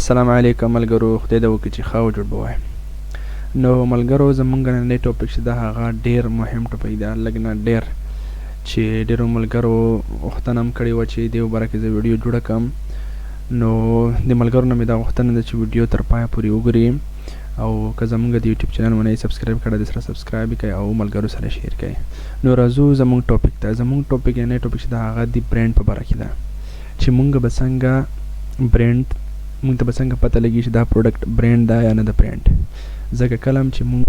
السلام علیکم ملګرو، خدای دې وکړي چې ښه او جوړ به وای. نو ملګرو، زمونږ نننی ټاپک چې ده هغه ډېر مهم ټاپک ده، لږ نه ډېر، چې ډېرو ملګرو غوښتنه هم کړې وه چې دې باره کې زه ویډیو جوړه کړم. نو د ملګرو نه مې دا غوښتنه ده چې ویډیو تر پایه پورې وګورئ، او که زمونږ د یوټیوب چینل ونه یې سبسکرایب کړی دی سره سبسکرایب یې کړئ او ملګرو سره شیر کړئ. نو راځو زمونږ ټاپک ته. زمونږ ټاپک یعنې ټاپک چې ده هغه د برانډ په باره کې ده، چې مونږ به څنګه برانډ مونږ ته به څنګه پته لګي چې دا پروډکټ برانډ ده یا نه ده برانډ. ځکه کله هم چې مونږ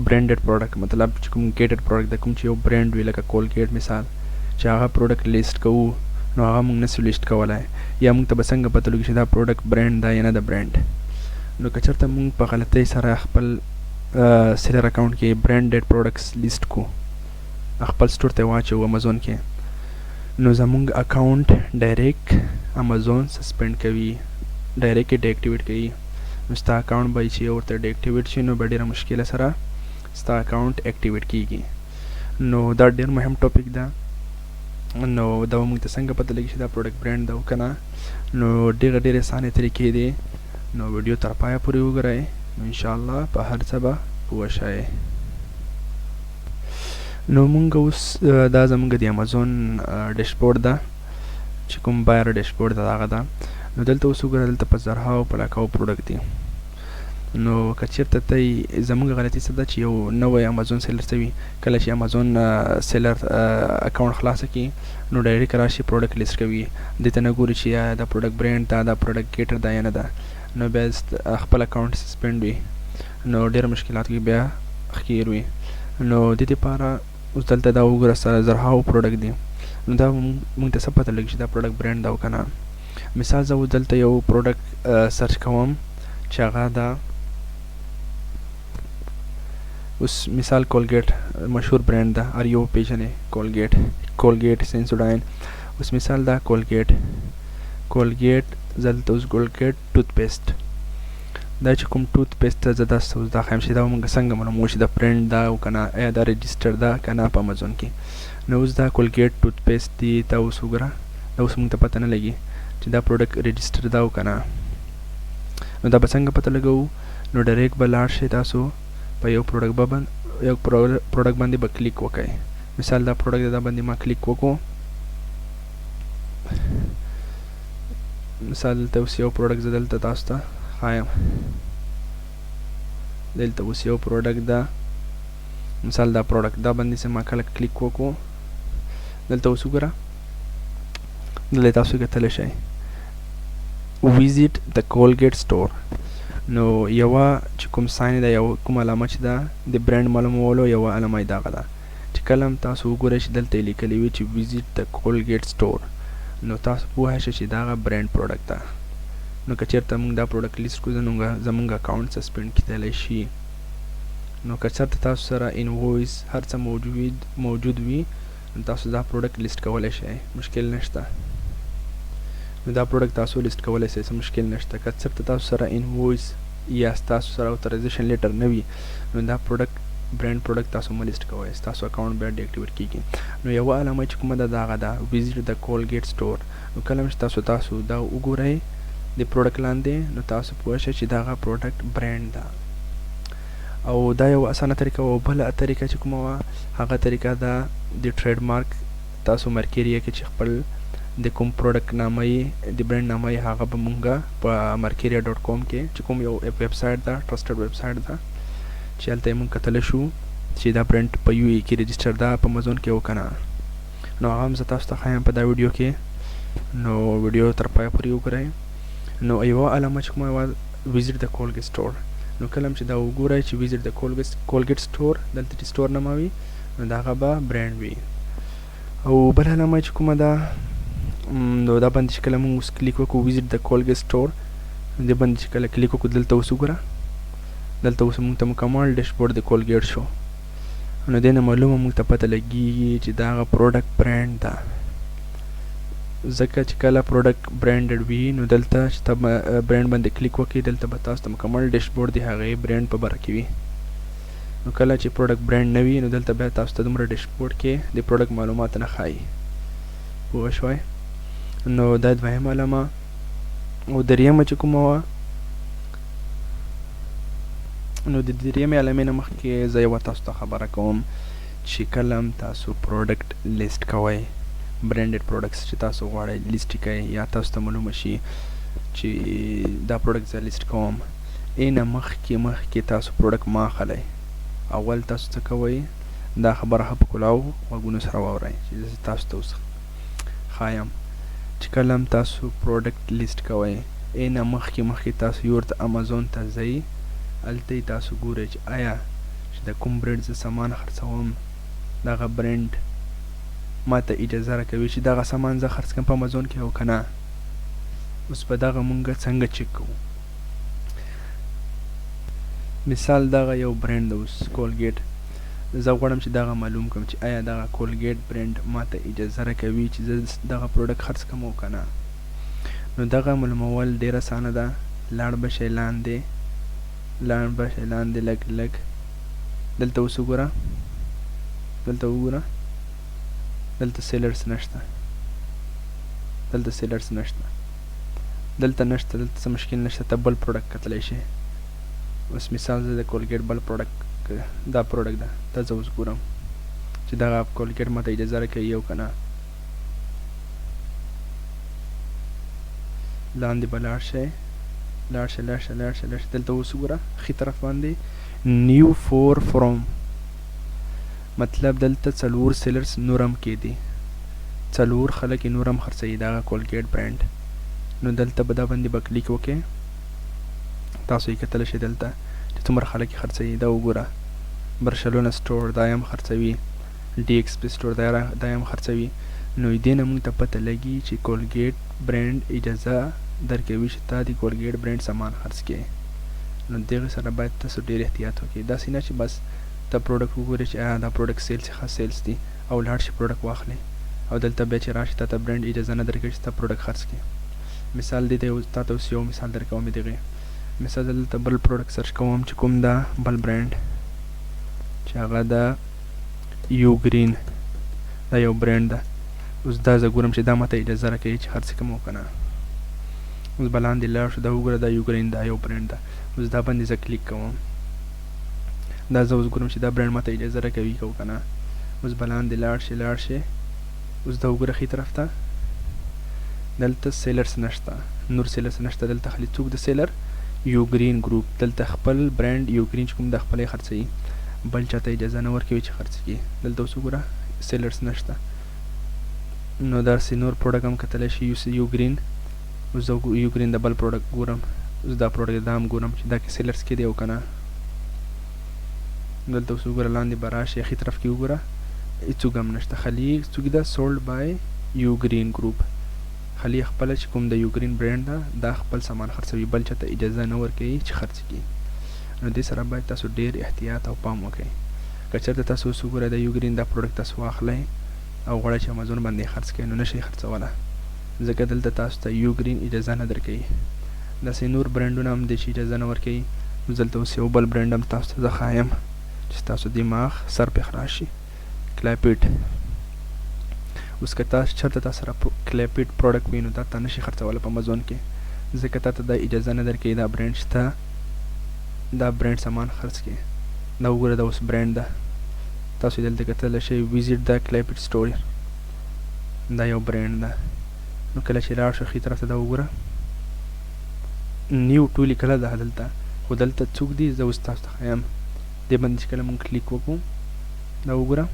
برانډډ پروډکټ مطلب چې کوم ګیټډ پروډکټ د کوم چې یو برانډ وي، لکه کولګیټ مثال، چې هغه پروډکټ لیست کوو، نو هغه مونږ نسو لیست کولی، یا مونږ ته به څنګه پته لګي چې دا پروډکټ برانډ ده یا نه ده برانډ. نو که چېرته مونږ په غلطۍ سره خپل سیلر اکاونټ کې برانډډ پروډکټس لیست کو، خپل سټور ته واچو امازون کې، نو زمونږ اکاونټ ډایرکټ امازون سسپینډ کوي، ډایرکټ یې ډی اکټیویټ کوي. نو ستا اکاونټ به چې ورته ډی اکټیویټ شي، نو به ډېره مشکله سره ستا اکاونټ اکټیویټ کېږي. نو دا ډېر مهم ټاپک ده. نو دا به مونږ ته څنګه پته لګي چې دا پروډکټ برانډ ده او که نه. نو ډېرې اسانې طریقې دي. نو ویډیو تر پایه پورې وګورئ، نو انشاءالله په هر څه به پوه شئ. نو مونږ اوس دا زمونږ د امازون ډیشبورډ ده، چې کوم بایر ډیشبورډ ده هغه ده. نو دلته اوس وګوره، دلته په زرهاو په لاکاو پروډکټ دي. نو که چېرته ته زمونږ غلطي څه ده چې یو نوی امازون سیلر څه وي، کله چې امازون سیلر اکاونټ خلاصه کړي، نو ډایرکټ راشي پروډکټ لیست کوي، دې ته نه ګوري چې یا دا پروډکټ برانډ ده، دا پروډکټ ګیټر ده یا نه ده. نو بیا خپل اکاونټ سسپینډ وي، نو ډېر مشکلات کې بیا ښکیر وي. نو دې دپاره اوس دلته دا وګوره، سره زرهاو پروډکټ دي. نو دا مونږ ته څه پته لګي چې دا پروډکټ برانډ ده او که نه. مثال زه اوس دلته یو پروډکټ سرچ کوم چې هغه ده، اوس مثال کولګیټ مشهور برانډ ده، هر یو پیژنې کولګیټ سینسوډاین. اوس مثال دا کولګیټ دلته اوس کولګیټ ټوت پیسټ، دا چې کوم ټوت پیسټ ته زه داسې اوس دا خیم چې دا مونږ څنګه معلوموو چې دا برانډ ده او که نه، یا دا رجسټر ده که نه په امازون کې. نو اوس دا کولګیټ ټوت پیسټ دی، دا اوس وګوره، دا اوس مونږ ته پته نه لګي چې دا پروډکټ رجسټر ده او که نه. نو دا به څنګه پته لګوو؟ نو ډایرکټ به لاړ شئ تاسو په یو پروډکټ باندې به کلیک وکړئ. مثال دا پروډکټ دا باندې ما کلیک وکړو. مثال دلته اوس یو پروډکټ زه دلته تاسو ته ښایم، دلته اوس یو پروډکټ ده، مثال دا پروډکټ دا باندې چې ما کله کلیک وکړو، دلته اوس وګوره، دلته تاسو کتلی شئ ویزیټ د کولګیټ سټور. نو یوه چې کوم ساین ده، یو کوم علامه چې ده د برانډ معلومولو یوه علامه یې دغه ده، چې کله هم تاسو وګورئ چې دلته یې لیکلي وي چې ویزیټ د کولګیټ سټور، نو تاسو پوه شئ چې دغه برانډ پروډکټ ده. نو که چېرته موږ دا پروډکټ لیست کړو، نو زموږ اکاونټ سسپینډ کیدلی شي. نو که چېرته تاسو سره انوایس هر څه موجود وي، نو تاسو دا پروډکټ لیست کولی شئ، مشکل نشته. نو دا پروډکټ تاسو لیست کولی شئ، څه مشکل نشته. که چېرته تاسو سره انوایس یا تاسو سره اوترایزیشن لیټر نه وي، نو دا پروډکټ برانډ پروډکټ تاسو مه لیست کوئ، ستاسو اکاونټ بیا ډي اکټیویټ کېږي. نو یوه علامه چې کومه ده د هغه ده ویزیټ د کولګیټ سټور. نو کله هم چې تاسو دا وګورئ د پروډکټ لاندې، نو تاسو پوه شئ چې دغه پروډکټ برانډ ده. او دا یو اسانه طریقه وه. بله طریقه چې کومه وه، هغه طریقه ده د ټریډ مارک. تاسو مرکیریه کې چې خپل د کوم پروډکټ نامه یې، د برانډ نامه یې، هغه به مونږ په markeria.com کې چې کوم یو ویب سایټ ده، ټرسټډ ویب سایټ ده، چې هلته یې مونږ کتلی شو چې دا برانډ په یو ای کې رجسټر ده په امازون کې او که نه. نو هغه هم زه تاسو ته ښایم په دا ویډیو کې. نو ویډیو تر پایه پورې وګورئ. نو یوه علامه چې کومه وه ویزیټ د کولګیټ سټور. نو کله هم چې دا وګورئ چې ویزیټ د کولګیټ سټور، دلته چې سټور نومه وي، نو د هغه به برانډ وي. او بله علامه چې کومه ده، نو دا باندې چې کله مونږ اوس کلیک وکړو ویزیټ د کولګیټ سټور، دې باندې چې کله کلیک وکړو، دلته اوس وګوره، دلته اوس مونږ ته مکمل ډیشبورډ د کولګیټ شو. نو دې نه معلومه مونږ ته پته لګېږي چې دا هغه پروډکټ برانډ ده. ځکه چې کله پروډکټ برانډډ وي، نو دلته چې ته برانډ باندې کلیک وکړې، دلته به تاسو ته مکمل ډیشبورډ د هغې برانډ په باره کې وي. نو کله چې پروډکټ برانډ نه وي، نو دلته بیا تاسو ته دومره ډیشبورډ کې د پروډکټ معلومات نه ښایي. پوه شوئ؟ نو دا دویمه علامه. او دریمه چې کومه وه نو د دریمې علامې نه مخکې زه یوه تاسو ته خبره کوم چې کله هم تاسو پروډکټ لیست کوئ برانډډ پروډکټس چې تاسو غواړئ لیست کړئ یا تاسو ته معلومه شي چې دا پروډکټ زه لیست کوم اینه مخکې تاسو پروډکټ ما اخلئ اول تاسو څه کوئ دا خبره ښه په کلاو غوږونو سره واورئ چې زه تاسو ته اوس ښایم چې کله هم تاسو پروډکټ لیست کوئ اینه مخکې تاسو یو ورته امازون ته ځئ هلته تاسو ګورئ چې آیا چې د کوم برانډ زه سامان خرڅوم دغه برانډ ما ته اجازه راکوي چې دغه سامان زه خرڅ کړم په امازون کې او که نه اوس په دغه مونږ څنګه چک کوو مثال دغه یو برانډ ده اوس کولګیټ زه غواړم چې دغه معلوم کړم چې آیا دغه کولګیټ برانډ ما ته اجازه راکوي چې زه دغه پروډکټ خرڅ کړم او که نه نو دغه معلومول ډېر اسانه ده لاړ به شئ لاندې لږ دلته اوس وګوره دلته سیلرز نشته دلته څه مشکل نشته ته بل پروډکټ کتلی شي اوس مثال زه د کولګیټ بل پروډکټ دا پروډکټ ده دا زه اوس ګورم چې دغه کولګیټ ما ته اجازه راکوي او که نه لاندې به لاړ شئ دلته اوس وګوره ښي طرف باندې نیو فور فروم مطلب دلته 4 سیلرز نورم کې دي 4 خلک یې نورم خرڅوي دغه کولګیټ برانډ نو دلته به دا باندې به کلیک وکړئ تاسو یې کتلی شئ دلته چې څومره خلک یې خرڅوي دا وګوره برشلونه سټور دا یې هم خرڅوي ډي ایکس پي سټور دا یې هم خرڅوي نو دې نه موږ ته پته لګي چې کولګیټ برانډ اجازه درکوي چې تا د کولګیټ برانډ سامان خرڅ کړې نو دغه سره باید تاسو ډېر احتیاط وکړئ داسې نه چې بس ته پروډکټ وګورئ چې آیا دا پروډکټ سیلز دي او لاړ شي پروډکټ واخلئ او دلته بیا چې راشي تا ته برانډ اجازه نه درکوي چې تا پروډکټ خرڅ کړې مثال دې ته تا ته اوس یو مثال درکوم دغې مثال دلته بل پروډکټ سرچ کوم چې کوم دا بل برانډ چې هغه د یو گرین دا یو برانډ ده اوس دا زه ګورم چې دا ماته اجازه راکوي چې خرڅ کړم او که نه اوس به لاندې لاړ شو دا وګوره دا یو گرین دا یو برانډ ده اوس دا باندې زه کلیک کوم دا زه اوس ګورم چې دا برانډ ماته اجازه راکوي او که نه اوس به لاندې لاړ شي اوس دا وګوره ښي طرف ته دلته سیلرز نشته نور سیلرز نشته دلته خالي څوک د سیلر یو گرین ګروپ دلته خپل برانډ یو گرین چې کوم د خپلې خرڅوي بل چاته اجازه نه ورکوي چې خرڅ کړي دلته اوس وګوره سیلرز نشته نو داسې نور پروډکټ هم کتلی شي یو گرین اوس زه یو گرین د بل پروډکټ ګورم اوس دا پروډکټ دا هم ګورم چې دا کې سیلرز کې دی او که نه دلته اوس وګوره لاندې به راشي ښي طرف کې وګوره هېڅوک هم نشته خالي څوک ده سولډ بای یو گرین ګروپ خالي خپله چې کوم د یو گرین برانډ ده دا خپل سامان خرڅوي بل چاته اجازه نه ورکوي چې خرڅ کړي نو دې سره باید تاسو ډېر احتیاط او پام وکړئ که چېرته تاسو اوس وګورئ د یو گرین دا پروډکټ تاسو واخلئ او غواړئ چې امازون باندې خرڅ کړئ نو نشئ خرڅولی ځکه دلته تاسو ته یو گرین اجازه نه درکوي داسې نور برانډونه هم دی چې اجازه نه ورکوي نو دلته اوس یو بل برانډ هم تاسو ته زه ښایم چې ستاسو دماغ سر پې خلاص شي کلیپیټ اوس که تاسو چېرته تا سره کلیپیټ پروډکټ وي نو دا ته نشي خرڅولی په امازون کې ځکه تا ته دا اجازه نه درکوي دا برانډ چې ته دا برانډ سامان خرڅ کړي دا وګوره دا اوس برانډ ده تاسو دلته کتلی شئ ویزیټ د کلیپیټ سټور دا یو برانډ ده نو کله چې لاړ شو ښي طرف ته دا وګوره نیو ټو لیکله ده دلته خو دلته څوک دي زه اوس تاسو ته ښایم دې باندې چې کله مونږ کلیک وکړو دا وګوره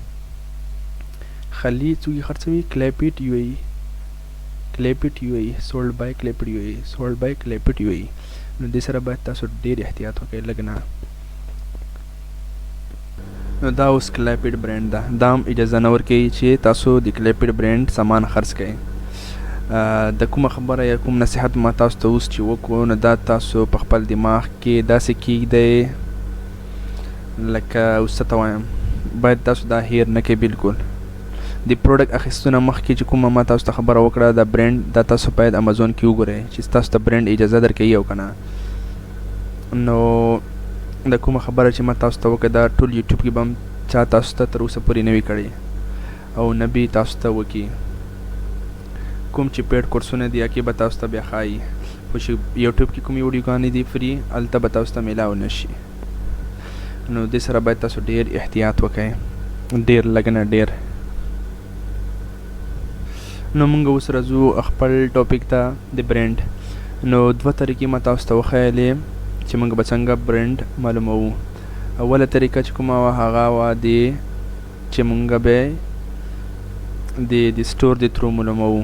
خالي څوک یې خرڅوي کلیپیټ یو ای سولډ بای کلیپیټ یو ای نو دې سره باید تاسو ډېر احتیاط وکړئ لږ نه نو دا اوس کلیپیټ برانډ ده دا هم اجازه نه ورکوي چې تاسو د کلیپیټ برانډ سامان خرڅ کړئ د کومه خبره یا کوم نصیحت ما تاسو ته اوس چې وکړو نو دا تاسو په خپل دماغ کې داسې کېږدئ لکه اوس څه ته وایم باید تاسو دا هیر نه کړئ بالکل د پروډکټ اخیستونه مخکې چې کومه ما تاسو ته خبره وکړه دا برانډ دا تاسو باید امازون کې وګورئ چې تاسو ته برانډ اجازه درکوي او که نه نو د کومه خبره چې ما تاسو ته وکړه دا ټول یوټیوب کې به هم چا تاسو ته تر اوسه پورې نه وي کړی او نه به تاسو ته وکړي کوم چې پیډ کورسونه دي هغې به تاسو ته بیا ښایي خو چې یوټیوب کې کومې ویډیوګانې دي فری هلته به تاسو ته میلاو نه شي. نو دې سره باید تاسو ډېر احتیاط وکئ، ډېر لږ نه ډېر. نو موږ اوس راځو خپل ټاپک ته د برانډ. نو دوه طریقې ما تاسو ته وښیلې چې موږ به څنګه برانډ معلوموو. اوله طریقه چې کومه وه هغه وه چې موږ به د سټور د تھرو معلوموو.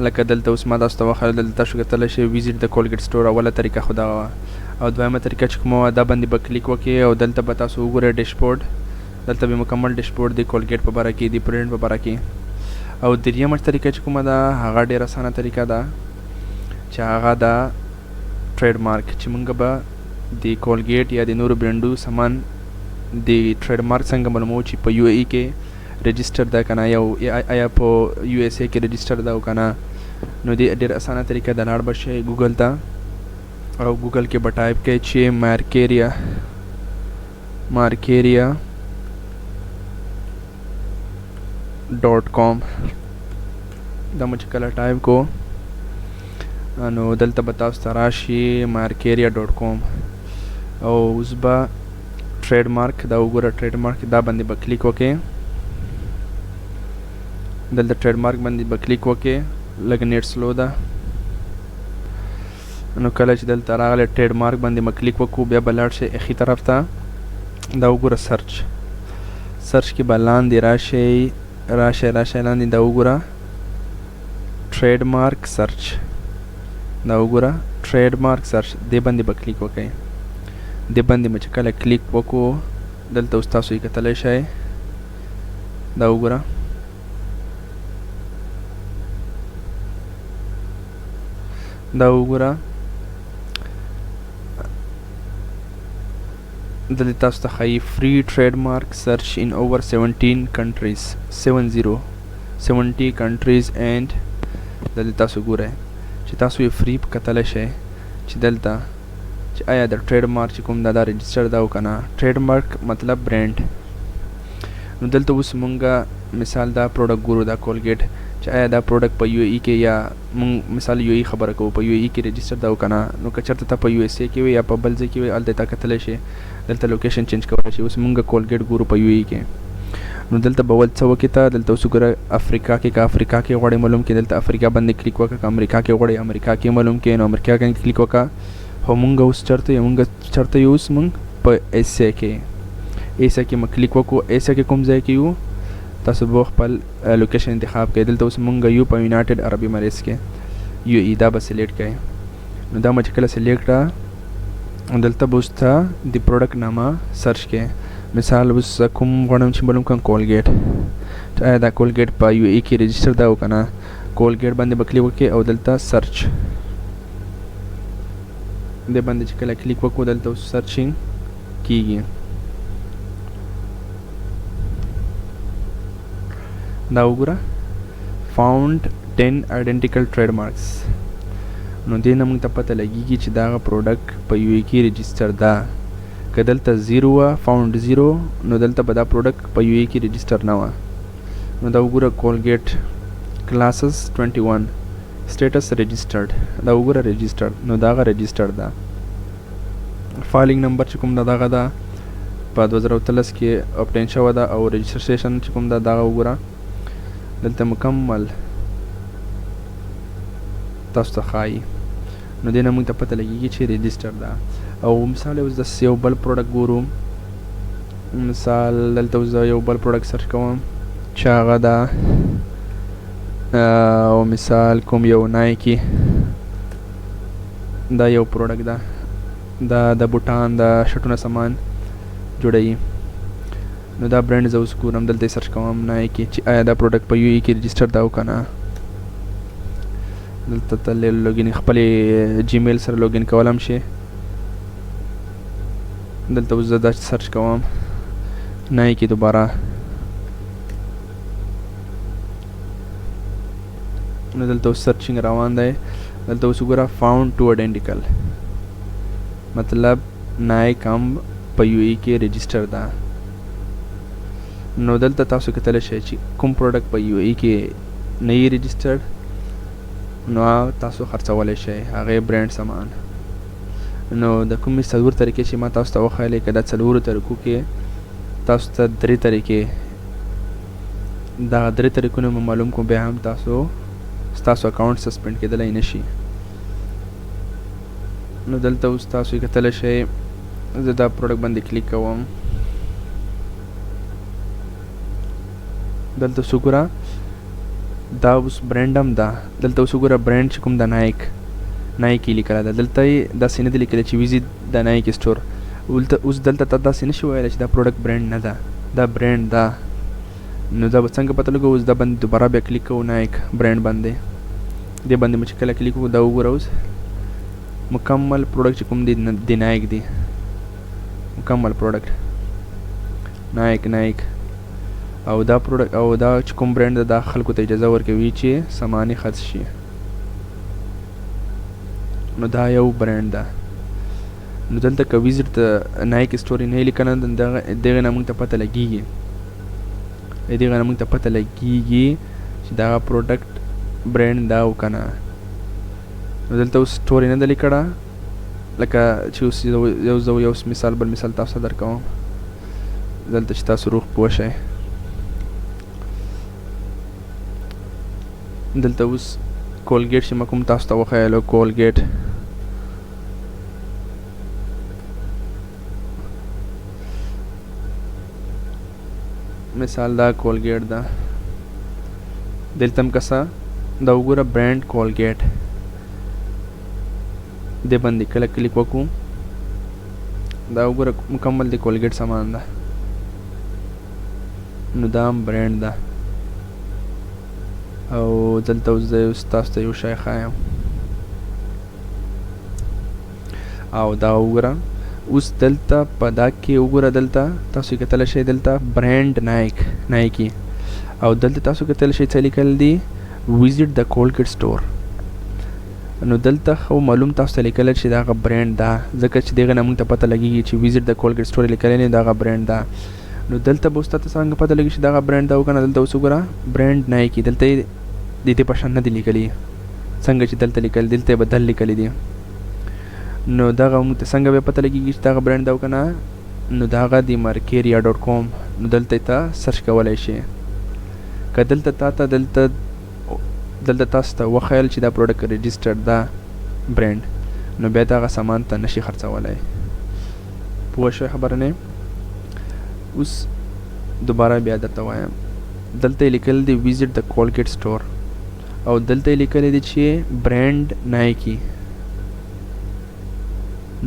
لکه دلته اوس ما تاسو ته وښیل، دلته تاسو کتلی شئ ویزیټ د کولګیټ سټور. اوله طریقه خو دغه وه. او دویمه طریقه چې کومه وه دا باندې به کلیک وکړئ او دلته به تاسو وګورئ ډیشبورډ. دلته به مکمل ډیشبورډ د کولګیټ په باره کې، د برانډ په باره کې. او دریمه طریقه چې کومه ده هغه ډېره اسانه طریقه ده چې هغه ده ټریډ مارک، چې موږ به د کولګیټ یا د نورو برانډو سامان د ټریډ مارک څنګه معلوموو چې په یو ای کې رجسټر ده که نه، یا په یو اس ای کې رجسټر ده او که نه. نو دې ډېر اسانه طریقه ده. لاړ به شئ ګوګل ته او ګوګل کې به ټایپ کړئ چې markeria.com. دا مو چې کله ټایپ کو نو دلته به تاسو ته راشي markeria.com او اوس به ټریډ مارک دا وګوره، ټریډ مارک دا باندې به کلیک وکړئ. دلته ټریډ مارک باندې به کلیک وکړئ. لږ نیټ سلو ده. نو کله چې دلته راغلی ټریډ مارک باندې به کلیک وکړو، بیا به لاړ شئ اخی طرف ته. دا وګوره سرچ کې به لاندې راشئ لاندې دا وګوره ټریډ مارک سرچ. دا وګوره ټریډ مارک سرچ، دې باندې به کلیک وکړئ. دې باندې به چې کله کلیک وکړو دلته اوس تاسو یې کتلی شئ. دا وګوره دلته تاسو ته ښایي فري ټریډ مارک سرچ ان اوور 17 کنټریز 70 کنټریز اینڈ دلته تاسو ګورئ چې تاسو یې فري کتلی شئ چې دلته چې آیا د ټریډ مارک چې کوم دا رجسټر ده او که نه. ټریډ مارک مطلب برانډ. نو دلته اوس مونږه مثال دا پروډکټ ګورو، دا کولګیټ، چې آیا دا پروډکټ په یو ای کې یا مونږ مثال یو ای خبره کوو په یو ای کې رجسټر ده او که نه. نو که چېرته ته په یو اس ای کې وي یا په بل ځای کې وي هلته تا کتلی شي. دلته لوکیشن چینج کولی شي. اوس مونږ کولګیټ ګورو په یو ای کې. نو دلته به ول څه وکړئ ته دلته اوس وګوره افریقا کې، که افریقا کې غواړئ معلوم کړئ دلته افریقا باندې کلیک وکړه. که امریکا کې غواړئ امریکا کې معلوم کړئ نو امریکا کې کلیک وکړه. خو مونږ اوس چېرته یو اوس مونږ په ایسیا کې مونږ کلیک وکړو. ایسیا کې کوم ځای کې یو تاسو به خپل لوکیشن انتخاب کړئ. دلته اوس مونږ یو په یونایټډ عرب اماراتس کې یو ای، دا به سلیکټ کړئ. نو دا مو چې کله سلیکټ کړه دلته به اوس ته د پروډکټ نامه سرچ کړئ. مثال اوس کوم غواړم چې معلوم کړم کولګیټ، چې آیا دا کولګیټ په یو ای کې رجسټر ده او که نه. کولګیټ باندې به کلیک وکړئ او دلته سرچ دې باندې چې کله کلیک وکړو دلته اوس سرچینګ کیږي. دا وګوره فاوند 10 آیډنټیکل ټریډ مارکس. نو دې نه موږ ته پته لګیږي چې دغه پروډکټ په یو ای کې رجسټر ده. که دلته 0 وه فاوند 0 نو دلته به دا پروډکټ په یو ای کې رجسټر نه وه. نو دا وګوره کولګیټ کلاسز 21 سټیټس رجسټرډ. دا وګوره رجسټرډ، نو دغه رجسټرډ ده. فایلینګ نمبر چې کوم ده دغه ده په 2013 کې اپډیټ شوی ده. او رجسټریشن چې کوم ده دغه وګوره دلته مکمل تاسو ته ښایي. نو دې نه موږ ته پته لګیږي چې رجسټر ده. او مثال اوس داسې یو بل پروډکټ ګورو. مثال دلته اوس یو بل پروډکټ سرچ کوم چې هغه ده او مثال کوم یو نایکی، دا یو پروډکټ ده، دا د بوټان د شټونه سامان جوړوي. نو دا برانډ زه اوس ګورم دلته یې سرچ کوم نایکی چې آیا دا پروډکټ په یو ای کې رجسټر ده او که نه. دلته ته لوګین خپلې جیمیل سره لوګین کولی هم شي. دلته اوس زه دا سرچ کوم نایکی دوباره. نو دلته اوس سرچینګ روان دی. دلته اوس وګوره فاوند 2 آیډنټیکل مطلب نایک هم په یو ای کې رجسټر ده. نو دلته تاسو کتلی شئ چې کوم پروډکټ په یو ای کې نه یې رجسټرډ نو تاسو خرڅولی شئ هغې برانډ سامان. نو د کومې څلور طریقې چې ما تاسو ته وښیلې که دا څلورو طریقو کې تاسو ته درې طریقې دغه درې طریقونه مو معلوم کوم بیا هم ستاسو اکاونټ سسپینډ کېدلی نه شي. نو دلته اوس تاسو یې کتلی شئ. زه دا پروډکټ باندې کلیک کوم. دلته اوس وګوره دا اوس برانډ هم ده. دلته اوس وګوره برانډ چې کوم د نایکی لیکلی ده. دلته یې داسې نه دي لیکلی چې ویزیټ د نایکی سټور. اوس دلته ته داسې نه شي ویلی چې دا پروډکټ برانډ نه ده، دا برانډ ده. نو دا به څنګه پته لګو؟ اوس دا باندې دوباره بیا کلیک کوو نایک برانډ باندې. دې باندې مو چې کله کلیک وکړو دا وګوره اوس مکمل پروډکټ چې کوم دی د نایک دی. مکمل پروډکټ نایک او دا پروډکټ او دا چې کوم برانډ ده دا خلکو ته اجازه ورکوي چې سامانې خرڅ شي. نو دا یو برانډ ده. نو دلته که ویزیټ د نایک سټور نه لیکنه دغه نه موږ ته پته لګیږي چې دغه پروډکټ برانډ دا او که نه. نو دلته اوس سټور نه ده لیکړه لکه چې اوس یو بل مثال تاسو ته درکوم دلته چې تاسو روغ پوه شئ. دلته اوس کولګیټ چې ما کوم تاسو ته وښیلو کولګیټ مثال دا کولګیټ ده. دلته هم کسه دا وګوره برانډ کولګیټ دې باندې کله کلیک وکړو دا وګوره مکمل د کولګیټ سامان ده. نو دا هم برانډ ده. او دلته اوس زه تاسو ته یو شی ښایم او دا وګوره اوس دلته په دا کې وګوره دلته تاسو کتلی شئ دلته برانډ نایکی او دلته تاسو کتلی شئ څه لیکل دي ویزیټ د کولګیټ سټور. نو دلته خو معلوم تاسو ته لیکلی چې دا هغه برانډ ده ځکه چې دغه نه موږ ته پته لګېږي چې ویزیټ د کولګیټ سټور یې لیکلی نه دا هغه برانډ ده. نو دلته به اوس تاته څنګه پته لګي چې دغه برانډ ده او که نه. دلته اوس وګوره برانډ نایکی دلته یې د دې په شان نه دي لیکلي څنګه چې دلته لیکل دلته یې بدل لیکلی دي. نو دغه موږ ته څنګه بیا پته لګېږي چې دغه برانډ ده او که نه؟ نو د هغه د markeria.com نو دلته یې ته سرچ کولی شي. که دلته تاسو ته وښیل چې دا پروډکټ رجسټر ده برانډ نو بیا د هغه سامان ته نشي خرڅولی. پوه شوئ خبره نه؟ اوس دوباره بیا درته وایم دلته یې لیکلی دی ویزیټ د کولګیټ سټور او دلته یې لیکلی دی چې برانډ نایکی.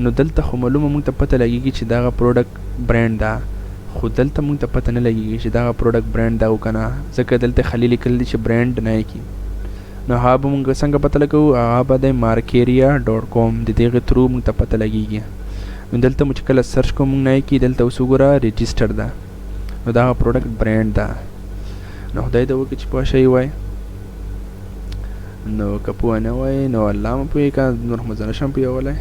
نو دلته خو معلومه موږ ته پته لګېږي چې دغه پروډکټ برانډ ده خو دلته موږ ته پته نه لګېږي چې دغه پروډکټ برانډ ده او که نه ځکه دلته خالي لیکلی دی چې برانډ نایکی. نو هغه به موږ څنګه پته لګوو؟ هغه به د markeria.com د دغې ترو موږ ته پته لګېږي. نو دلته مو چې کله سرچ کوو موږ نایکی دلته اوس وګوره رجسټر ده نو دغه پروډکټ برانډ ده. نو خدای دې وکړي چې پوه شوي وای. نو که پوه نه وای نو الله مو پوهېږي که نور خو زه نشم پوهولی.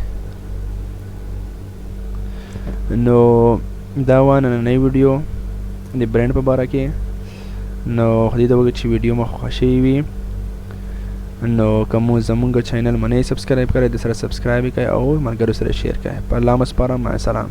نو دا وه نننۍ ویډیو د برانډ په باره کې. نو خدای دې وکړي چې ویډیو مو خوښه شوې وي. نو که مو زمونږ چینل منې سبسکرایب کړی د سره سبسکرایب یې کړئ او ملګرو سره شیر کړئ. په الله مو سپارم. مع السلام.